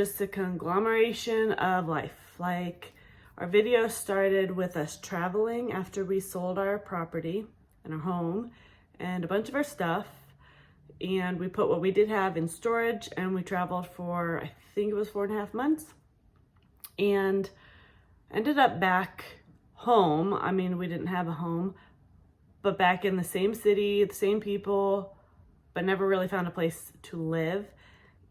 just a conglomeration of life. Like, our video started with us traveling after we sold our property and our home and a bunch of our stuff. And we put what we did have in storage, and we traveled for, I think it was 4.5 months, and ended up back home. I mean, we didn't have a home, but back in the same city, the same people, but never really found a place to live.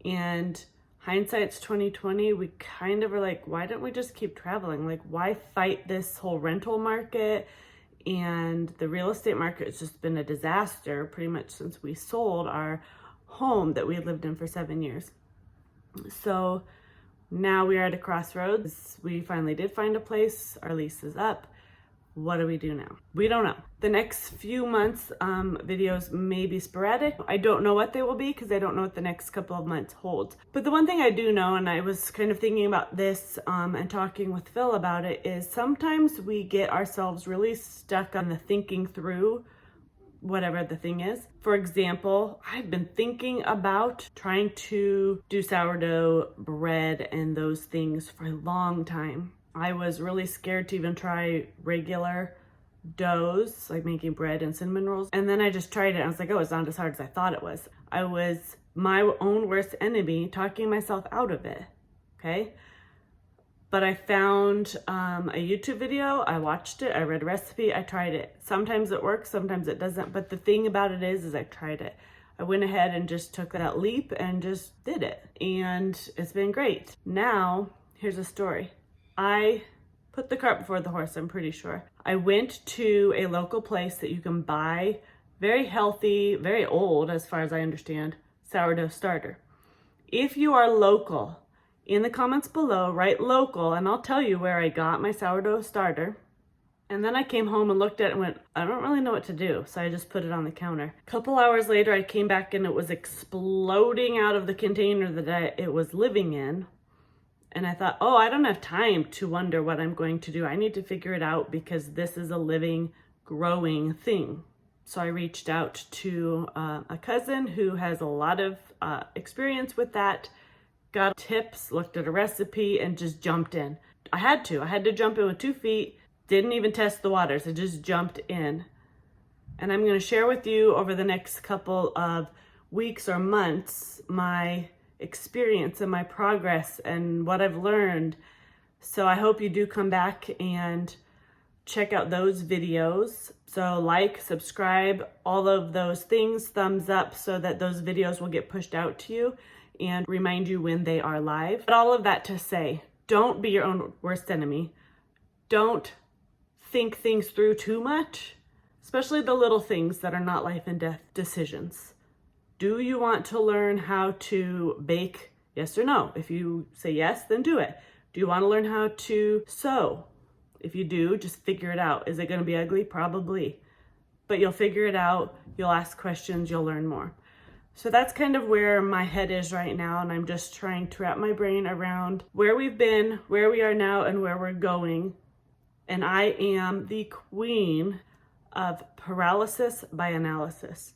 And hindsight's 2020, we kind of were like, why don't we just keep traveling? Like, why fight this whole rental market? And the real estate market has just been a disaster pretty much since we sold our home that we had lived in for 7 years. So now we are at a crossroads. We finally did find a place. Our lease is up. What do we do now? We don't know. The next few months, videos may be sporadic. I don't know what they will be because I don't know what the next couple of months holds. But the one thing I do know, and I was kind of thinking about this and talking with Phil about it, is sometimes we get ourselves really stuck on the thinking through whatever the thing is. For example, I've been thinking about trying to do sourdough bread and those things for a long time. I was really scared to even try regular doughs, like making bread and cinnamon rolls. And then I just tried it. And I was like, oh, it's not as hard as I thought it was. I was my own worst enemy, talking myself out of it, okay? But I found a YouTube video, I watched it, I read a recipe, I tried it. Sometimes it works, sometimes it doesn't. But the thing about it is I tried it. I went ahead and just took that leap and just did it. And it's been great. Now, here's a story. I put the cart before the horse, I'm pretty sure. I went to a local place that you can buy very healthy, very old, as far as I understand, sourdough starter. If you are local, in the comments below, write local, and I'll tell you where I got my sourdough starter. And then I came home and looked at it and went, I don't really know what to do. So I just put it on the counter. A couple hours later, I came back and it was exploding out of the container that it was living in. And I thought, oh, I don't have time to wonder what I'm going to do. I need to figure it out because this is a living, growing thing. So I reached out to a cousin who has a lot of experience with that, got tips, looked at a recipe, and just jumped in. I had to jump in with 2 feet, didn't even test the waters. I just jumped in. And I'm going to share with you over the next couple of weeks or months my experience and my progress and what I've learned. So I hope you do come back and check out those videos. So like, subscribe, all of those things, thumbs up, so that those videos will get pushed out to you and remind you when they are live. But all of that to say, don't be your own worst enemy. Don't think things through too much, especially the little things that are not life and death decisions. Do you want to learn how to bake? Yes or no? If you say yes, then do it. Do you want to learn how to sew? If you do, just figure it out. Is it going to be ugly? Probably. But you'll figure it out. You'll ask questions. You'll learn more. So that's kind of where my head is right now. And I'm just trying to wrap my brain around where we've been, where we are now, and where we're going. And I am the queen of paralysis by analysis.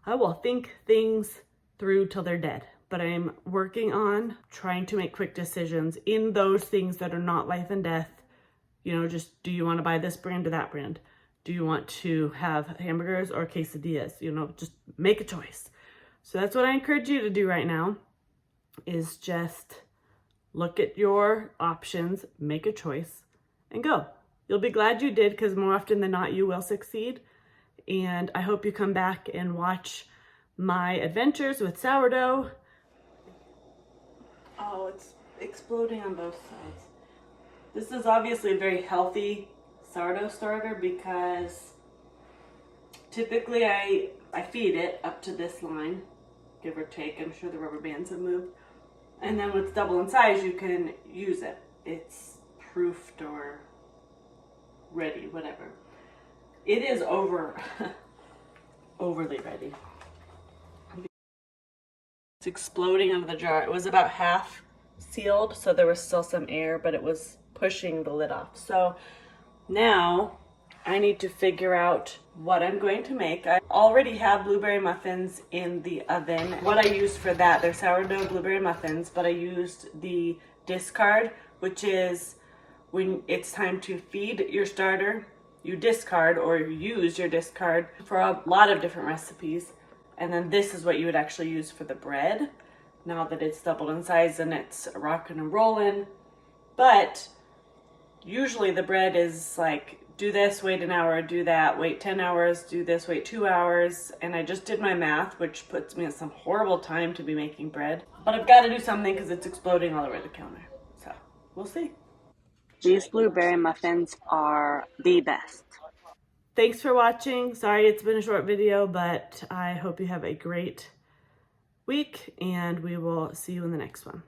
I will think things through till they're dead, but I'm working on trying to make quick decisions in those things that are not life and death. You know, just, do you want to buy this brand or that brand? Do you want to have hamburgers or quesadillas? You know, just make a choice. So that's what I encourage you to do right now, is just look at your options, make a choice, and go. You'll be glad you did, because more often than not, you will succeed. And I hope you come back and watch my adventures with sourdough. Oh, it's exploding on both sides. This is obviously a very healthy sourdough starter because typically I feed it up to this line, give or take. I'm sure the rubber bands have moved. And then when it's double in size, you can use it. It's proofed or ready, whatever. It is overly ready. It's exploding out of the jar. It was about half sealed, so there was still some air, but it was pushing the lid off. So now I need to figure out what I'm going to make. I already have blueberry muffins in the oven. What I used for that, they're sourdough blueberry muffins, but I used the discard, which is when it's time to feed your starter, you discard or use your discard for a lot of different recipes. And then this is what you would actually use for the bread, now that it's doubled in size and it's rocking and rolling. But usually the bread is like, do this, wait an hour, do that, wait 10 hours, do this, wait 2 hours. And I just did my math, which puts me at some horrible time to be making bread. But I've got to do something because it's exploding all over the counter. So we'll see. These blueberry muffins are the best. Thanks for watching. Sorry it's been a short video, but I hope you have a great week and we will see you in the next one.